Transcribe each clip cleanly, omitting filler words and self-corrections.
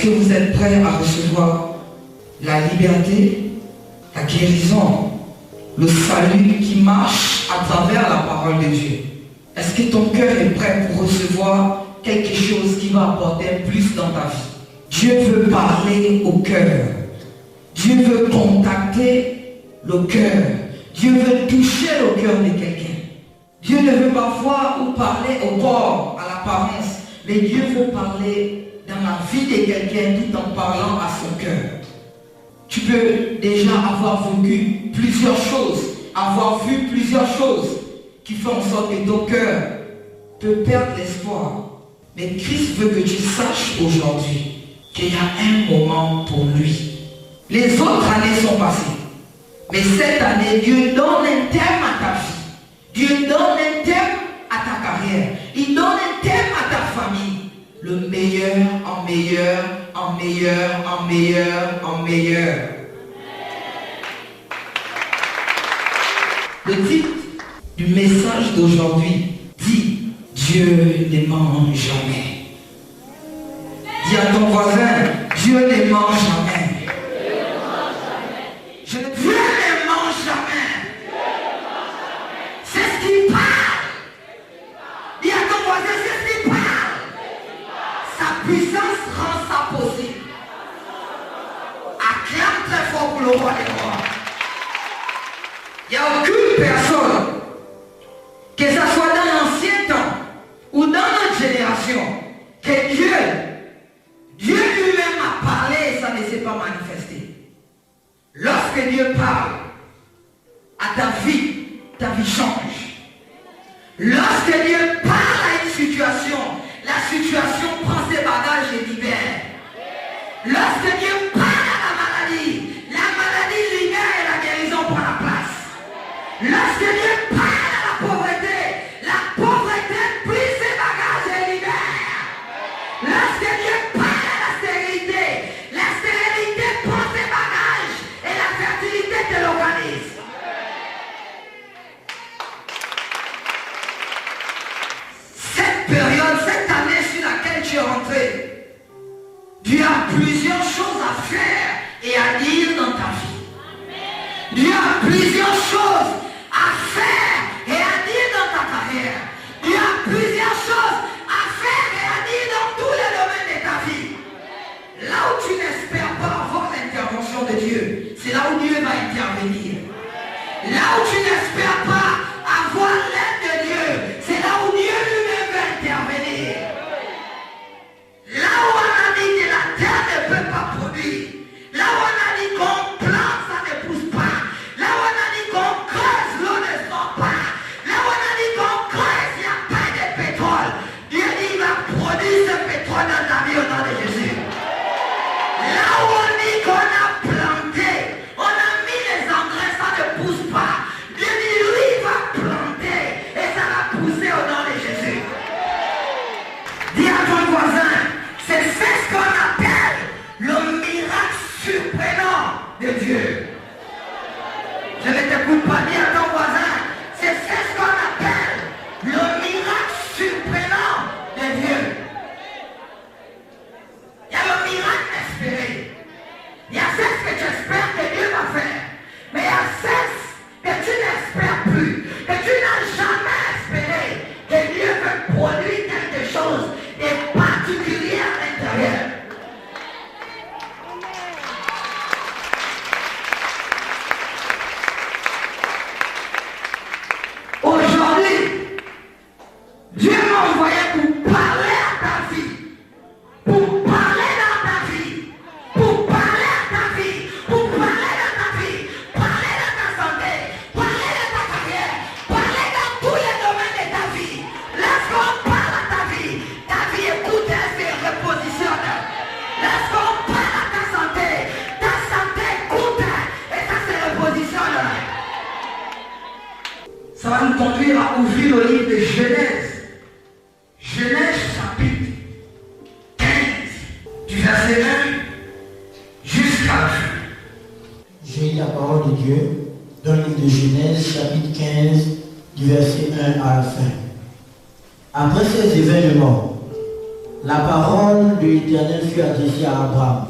Est-ce que vous êtes prêts à recevoir la liberté, la guérison, le salut qui marche à travers la parole de Dieu? Est-ce que ton cœur est prêt pour recevoir quelque chose qui va apporter plus dans ta vie? Dieu veut parler au cœur. Dieu veut contacter le cœur. Dieu veut toucher le cœur de quelqu'un. Dieu ne veut pas voir ou parler au corps, à l'apparence, mais Dieu veut parler dans la vie de quelqu'un tout en parlant à son cœur. Tu peux déjà avoir vécu plusieurs choses, avoir vu plusieurs choses qui font en sorte que ton cœur peut perdre l'espoir. Mais Christ veut que tu saches aujourd'hui qu'il y a un moment pour lui. Les autres années sont passées. Mais cette année, Dieu donne un terme à ta vie. Dieu donne un terme à ta carrière. Il donne un terme à ta famille. Le meilleur en meilleur, en meilleur, en meilleur, en meilleur. Le titre du message d'aujourd'hui dit « Dieu ne ment jamais ». Dis à ton voisin « Dieu ne ment jamais ». Dieu ne ment jamais. C'est ce qu'il parle. Dis à ton voisin, c'est ce qu'il parle. Sa puissance rend ça possible. Acclame très fort pour le roi des rois. Il n'y a aucune personne, que ce soit dans l'ancien temps ou dans notre génération, que Dieu lui-même a parlé et ça ne s'est pas manifesté. Lorsque Dieu parle à ta vie change. Lorsque Dieu parle à une situation, la situation prend ses bagages et libère. Lorsque Dieu parle à la maladie libère et la guérison prend la place. Lorsque Dieu parle à la pauvreté plie ses bagages et libère. Lorsque Dieu parle à la stérilité prend ses bagages et la fertilité te l'organise. Cette période, cette année sur laquelle tu es rentré, Dieu a plusieurs choses à faire et à dire dans ta vie. Dieu a plusieurs choses à faire et à dire dans ta carrière. Dieu a plusieurs choses à faire et à dire dans tous les domaines de ta vie. Là où tu n'espères pas avoir l'intervention de Dieu, c'est là où Dieu va intervenir. Là où tu n'espères pas avoir l'aide de Dieu, c'est là où Dieu lui-même va intervenir. Là où on a dit que la terre ne peut pas produire, là où on a dit qu'on plante, ça ne pousse pas, là où on a dit qu'on creuse, l'eau ne sort pas, là où on a dit qu'on creuse, il n'y a pas de pétrole. Dieu dit il va produire ce pétrole dans ta vie au nom de Jésus. Là où on dit qu'on a planté, on a mis les engrais, ça ne pousse pas. Dieu dit lui il va planter et ça va pousser au nom de Jésus. Dis à ton voisin, c'est ce qu'on appelle le miracle surprenant de Dieu. Je ne t'écoute pas, dis à ton voisin, c'est ce qu'on appelle le miracle surprenant de Dieu. Il y a le miracle espéré. Il y a ce que tu espères que Dieu va faire. Mais il y a ce que tu n'espères plus, que tu n'as jamais espéré, que Dieu veut produire quelque chose de particulier à l'intérieur. Aujourd'hui, Dieu m'a envoyé pour parler à ta vie, pour parler dans ta vie, pour parler à ta vie, pour parler dans ta vie, parler dans ta santé, parler dans ta carrière, parler dans tous les domaines de ta vie. Lorsqu'on parle à ta vie écoute, elle se repositionne. Lorsqu'on parle à ta santé écoute et ça se repositionne. Ça va nous conduire à ouvrir le livre de Genèse. Genèse chapitre 15, du verset 1 jusqu'à la fin. Je lis la parole de Dieu dans le livre de Genèse, chapitre 15, du verset 1 à la fin. Après ces événements, La parole de l'Éternel fut adressée à Abraham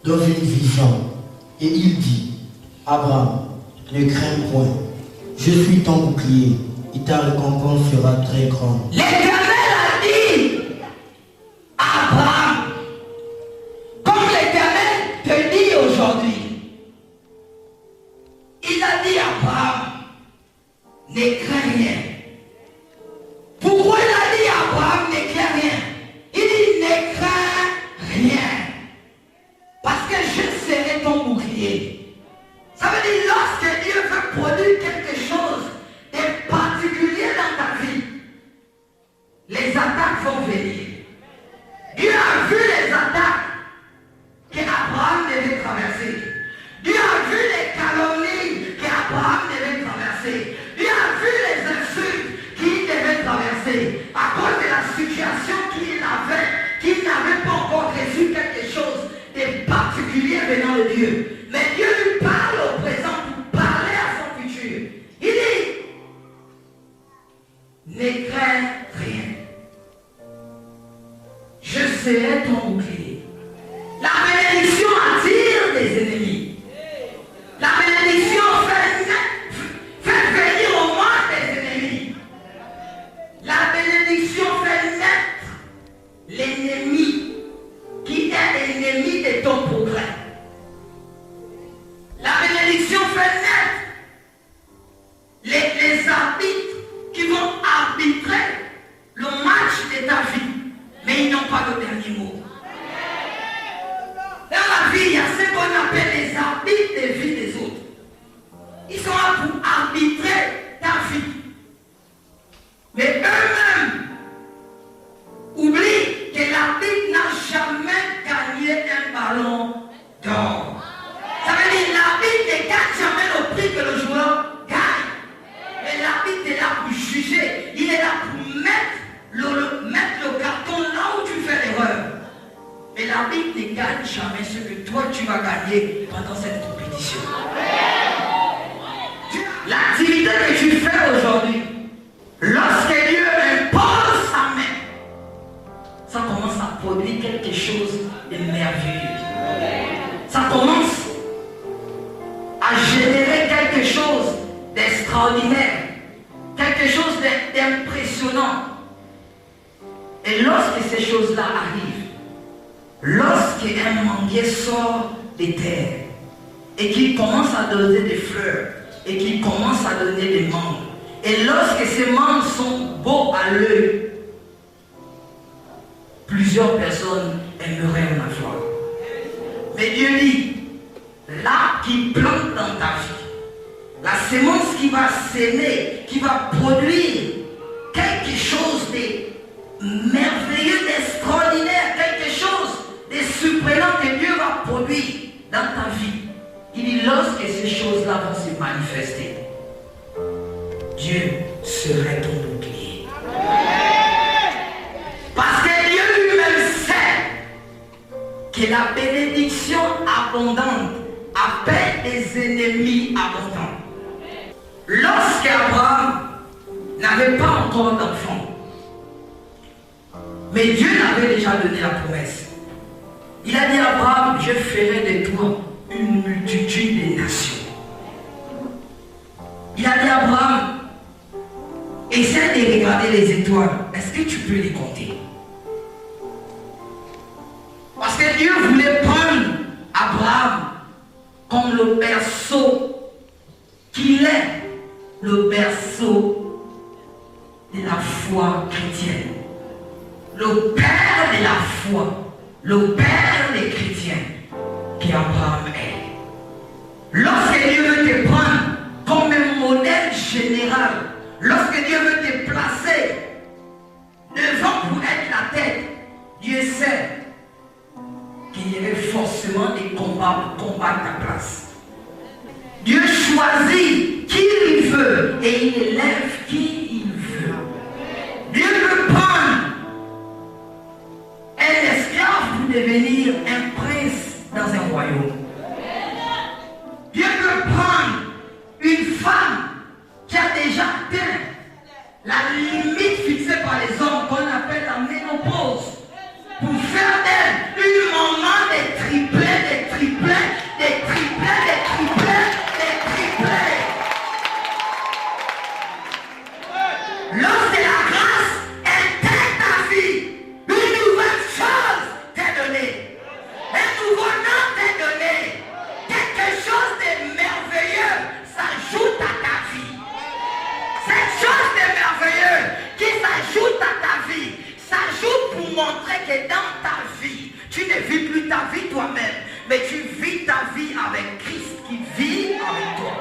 dans une vision. Et il dit, Abraham, ne crains point, je suis ton bouclier, et ta récompense sera très grande. L'Éternel a dit, Abraham, comme l'Éternel te dit aujourd'hui, il a dit à Abraham, ne crains rien. Pourquoi il a dit à Abraham, ne crains rien? Il dit, ne crains rien. Parce que je serai ton bouclier. Ça veut dire, lorsque Dieu veut produire quelque chose de particulier dans ta vie, les attaques vont venir. Dieu a vu les attaques qu'Abraham devait traverser. Dieu a vu les calomnies qu'Abraham devait traverser. Dieu a vu les insultes qu'il devait traverser à cause de la situation qu'il n'avait pas encore reçu quelque chose de particulier venant de Dieu. Mais Dieu lui parle au présent pour parler à son futur. Il dit, ne crains rien. Je serai ton bouclier. La bénédiction attire des ennemis. La bénédiction fait venir au monde des ennemis. La bénédiction fait naître l'ennemi qui est ennemi de ton progrès. La bénédiction fait naître les arbitres qui vont arbitrer le match de ta vie, mais ils n'ont pas le dernier mot. Dans la vie, il y a ce qu'on appelle les arbitres des vies des autres. Ils sont là pour arbitrer ta vie. Mais eux-mêmes oublient que l'arbitre n'a jamais gagné un ballon d'or. Ça veut dire que l'arbitre ne gagne jamais le prix que le joueur gagne. Mais l'arbitre est là pour juger. Il est là pour mettre le carton là où tu fais l'erreur. Mais l'arbitre ne gagne jamais ce que toi tu vas gagner pendant cette compétition. L'activité que tu fais aujourd'hui, lorsque Dieu impose sa main, ça commence à produire quelque chose de merveilleux. Ça commence à générer quelque chose d'extraordinaire, quelque chose d'impressionnant. Et lorsque ces choses-là arrivent, lorsqu'un manguier sort des terres et qu'il commence à donner des fleurs et qu'il commence à donner des mangues, et lorsque ces mangues sont beaux à l'œil, plusieurs personnes aimeraient en avoir. Mais Dieu dit, l'arbre qui plante dans ta vie, la sémence qui va s'aimer, qui va produire quelque chose de merveilleux, d'extraordinaire, quelque chose de surprenant que Dieu va produire dans ta vie. Il dit, lorsque ces choses-là vont se manifester, Dieu serait ton bouclier. Parce que Dieu lui-même sait que la bénédiction abondante appelle des ennemis abondants. Lorsqu'Abraham n'avait pas encore d'enfant, mais Dieu l'avait déjà donné la promesse. Il a dit à Abraham, je ferai de toi une multitude de nations. Il a dit à Abraham, essaie de regarder les étoiles. Est-ce que tu peux les compter? Parce que Dieu voulait prendre Abraham comme le berceau qu'il est, le berceau de la foi chrétienne. Le père de la foi, le père des chrétiens qu'Abraham est. Lorsque Dieu veut te prendre comme un modèle général, lorsque Dieu veut te placer devant pour être la tête, Dieu sait qu'il y avait forcément des combats pour combattre ta place. Dieu choisit qui il veut et il élève qui il veut. Dieu veut prendre un esclave pour devenir un prince dans un royaume. Dieu veut prendre une femme qui a déjà atteint la limite fixée par les hommes qu'on appelle la ménopause. Lorsque la grâce intègre ta vie, une nouvelle chose t'est donnée. Un nouveau nom t'est donné. Quelque chose de merveilleux s'ajoute à ta vie. Cette chose de merveilleux qui s'ajoute à ta vie, s'ajoute pour montrer que dans ta vie, tu ne vis plus ta vie toi-même, mais tu vis ta vie avec Christ qui vit avec toi.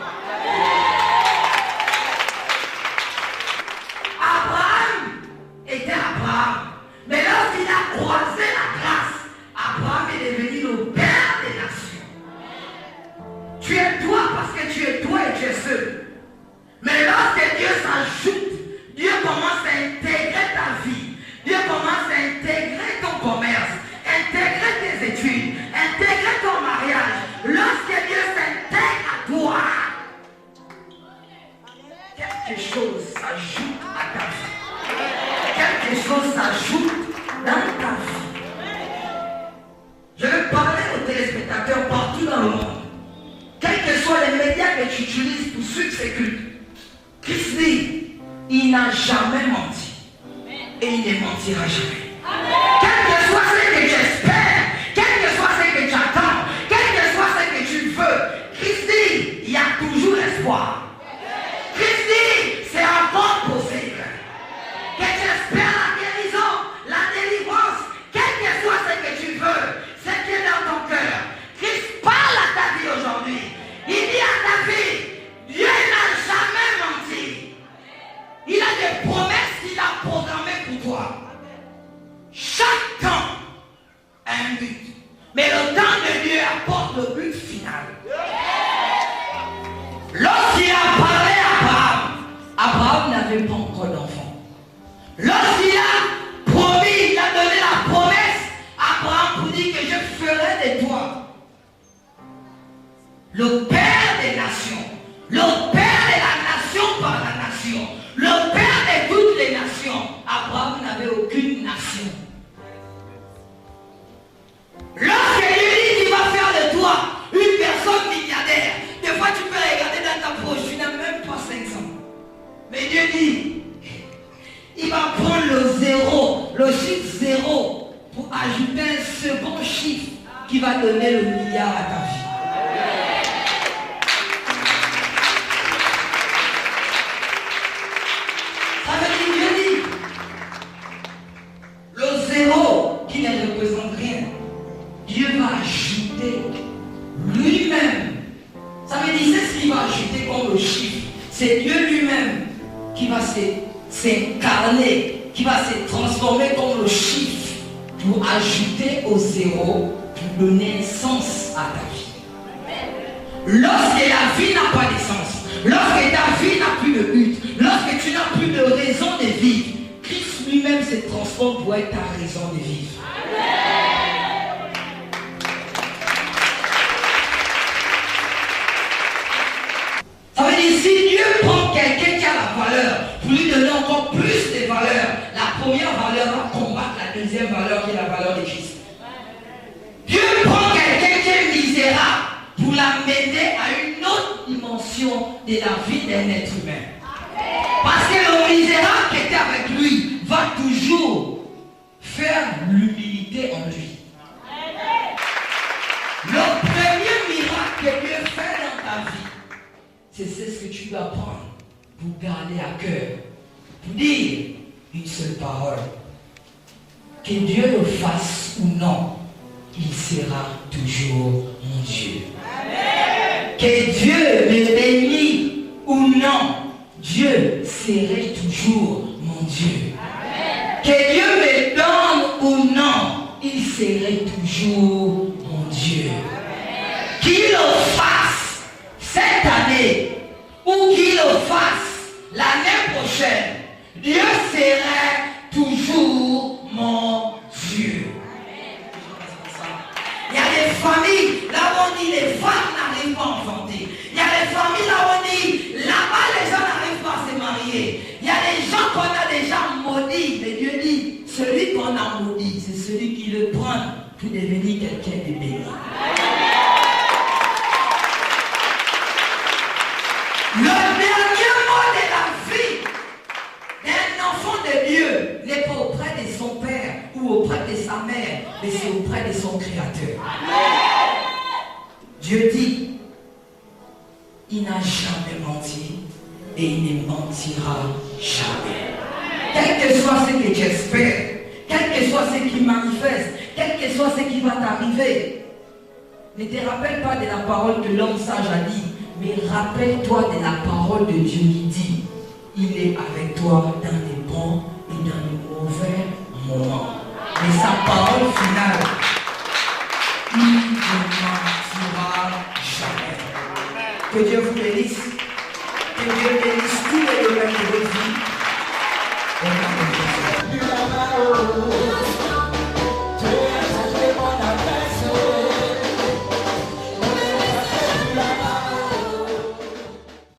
Abraham était Abraham, mais lorsqu'il a croisé la grâce, Abraham est devenu le père des nations. Tu es toi parce que tu es toi et tu es seul. Mais lorsque Dieu s'ajoute, Dieu commence à intégrer ta vie. Dieu commence à intégrer ton commerce, intégrer tes études, intégrer ton mariage. Lorsque Dieu s'intègre à toi, quelque chose s'ajoute à ta vie. Quelque chose s'ajoute dans ta vie. Je vais parler aux téléspectateurs partout dans le monde. Quels que soient les médias que tu utilises pour suivre ces cultes, Christ dit, il n'a jamais menti. Et il ne mentira jamais. Quel que soit ce que tu espères, quel que soit ce que tu attends, quel que soit ce que tu veux, Christ dit, il y a toujours espoir. Christ dit, c'est encore possible. Que tu espères la guérison, la délivrance, quel que soit ce que tu veux, ce qui est dans ton cœur. Christ parle à ta vie aujourd'hui. Il dit à ta vie, Dieu n'a jamais menti. Il a des promesses qu'il a programmées pour toi. Chaque temps a un but. Mais le temps de Dieu apporte le but final. Lorsqu'il a parlé à Abraham, Abraham n'avait pas encore d'enfant. Lorsqu'il a promis, il a donné la promesse à Abraham pour dire que je ferai de toi le père des nations, le père de la nation par la nation, le père de toutes les nations. Abraham n'avait aucune nation. Lorsque Dieu dit qu'il va faire de toi une personne milliardaire, des fois tu peux regarder dans ta poche, tu n'as même pas 500. Mais Dieu dit, il va prendre le zéro, le chiffre zéro, pour ajouter un second chiffre qui va donner le milliard à ta vie. Ça veut dire, Dieu dit, le zéro qui ne représente rien, Dieu va ajouter lui-même. Ça veut dire, c'est ce qu'il va ajouter comme le chiffre. C'est Dieu lui-même qui va s'incarner, qui va se transformer comme le chiffre pour ajouter au zéro, pour donner sens à ta vie. Lorsque la vie n'a pas de sens, lorsque ta vie n'a plus de but, lorsque tu n'as plus de raison de vivre, Christ lui-même se transforme pour être ta raison de vivre. Ça veut dire, si Dieu prend quelqu'un qui a la valeur, pour lui donner encore plus de valeur, la première valeur va combattre la deuxième valeur qui est la valeur de Christ. Dieu prend quelqu'un qui est misérable pour l'amener à une autre dimension de la vie d'un être humain. Parce que le misérable qui était avec lui va toujours faire l'humilité en lui. Le premier miracle que Dieu fait dans ta vie, c'est ce que tu dois prendre pour garder à cœur, pour dire une seule parole. Que Dieu le fasse ou non, il sera toujours mon Dieu. Amen. Que Dieu le bénisse ou non, Dieu serait toujours mon Dieu. Amen. Que Dieu me donne ou non, il serait toujours mon Dieu. Amen. Qu'il le fasse cette année ou qu'il le fasse l'année prochaine, Dieu serait toujours mon Dieu. Il y a des familles là où on dit les femmes n'arrivent pas à enfanter. Il y a des familles là où on dit là-bas les gens n'arrivent pas à se marier. Il y a des gens qu'on a déjà maudits. Mais Dieu dit, celui qu'on a maudit, c'est celui qui le prend pour devenir quelqu'un de béni. Le dernier mot de la vie d'un Un enfant de Dieu n'est pas auprès de son père ou auprès de sa mère, mais c'est auprès de son Créateur. Dieu dit, il n'a jamais menti et il ne mentira jamais. Quel que soit ce que tu espères, quel que soit ce qui manifeste, quel que soit ce qui va t'arriver, ne te rappelle pas de la parole que l'homme sage a dit, mais rappelle-toi de la parole de Dieu qui dit, il est avec toi dans les bons et dans les mauvais moments. Mais sa parole finale, il ne mentira jamais. Que Dieu vous bénisse. Que Dieu bénisse tous les domaines de votre vie.